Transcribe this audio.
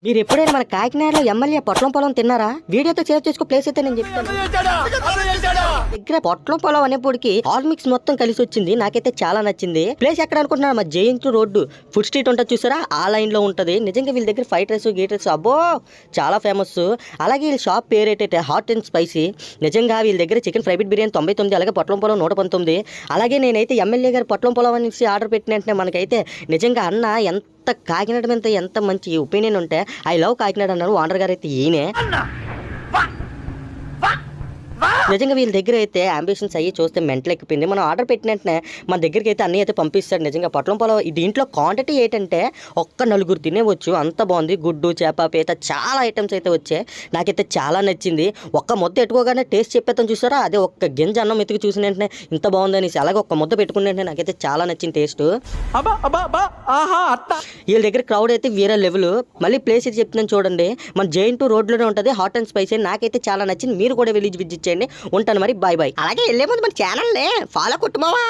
మీరు ఎప్పుడైనా మన కాకినాడలో ఎమ్మెల్యే పొట్లం పొలం తిన్నారా? వీడియోతో షేర్ చేసుకో, ప్లేస్ అయితే నేను చెప్తాను. దగ్గర పొట్లం పొలం అనేప్పటికి ఆల్ మిక్స్ మొత్తం కలిసి వచ్చింది. నాకైతే చాలా నచ్చింది. ప్లేస్ ఎక్కడ అనుకుంటున్నారు? మా జయంత్ రోడ్డు ఫుడ్ స్ట్రీట్ ఉంటుంది చూసారా, ఆ లైన్ లో ఉంటది. నిజంగా వీళ్ళ దగ్గర ఫ్రైడ్ రైస్ గీట్ రైస్ అబ్బో చాలా ఫేమస్. అలాగే వీళ్ళ షాప్ పేరు ఏంటంటే హాట్ అండ్ స్పైసీ. నిజంగా వీళ్ళ దగ్గర చికెన్ ఫ్రై బిట్ బిర్యానీ 99, అలాగే పొట్లం పొలం 119. అలాగే నేనైతే ఎమ్మెల్యే గారు పొట్లం పొలం అనేసి ఆర్డర్ పెట్టిన వెంటనే మనకైతే నిజంగా అన్న ఎంత కాకినాడ మీద ఎంత మంచి ఒపీనియన్ ఉంటే ఐ లవ్ కాకినాడ అన్నారు. ఓనర్ గారు అయితే ఈయనే. నిజంగా వీళ్ళ దగ్గర అయితే అంబిషన్స్ అయ్యి చూస్తే మెంటల్ ఎక్కిపోయింది. మనం ఆర్డర్ పెట్టిన వెంటనే మన దగ్గరికి అయితే అన్నీ అయితే పంపిస్తాడు. నిజంగా పొట్లం పొలం దీంట్లో క్వాంటిటీ ఏంటంటే ఒక్క నలుగురు తినేవచ్చు, అంత బాగుంది. గుడ్డు, చేప, పీత చాలా ఐటమ్స్ అయితే వచ్చాయి. నాకైతే చాలా నచ్చింది. ఒక్క ముద్ద ఎట్టుకోగానే టేస్ట్ చెప్పేస్తాను చూసారా, అదే ఒక్క గింజ అన్నం ఎత్తుకు చూసిన వెంటనే ఇంత బాగుంది అనేసి. అలాగే ఒక్క ముద్ద పెట్టుకున్న వెంటనే నాకైతే చాలా నచ్చింది టేస్ట్. వీళ్ళ దగ్గర క్రౌడ్ అయితే వేరే లెవెల్. మళ్ళీ ప్లేస్ అయితే చెప్తున్నాను చూడండి, మన జైంట్ రోడ్లోనే ఉంటుంది హాట్ అండ్ స్పైసీ. నాకైతే చాలా నచ్చింది. మీరు కూడా వెళ్ళి విజిట్ చేయండి. ఉంటాను మరి, బాయ్ బాయ్. అలాగే వెళ్ళే ముందు మన ఛానల్ని ఫాలో కొట్టుమావా.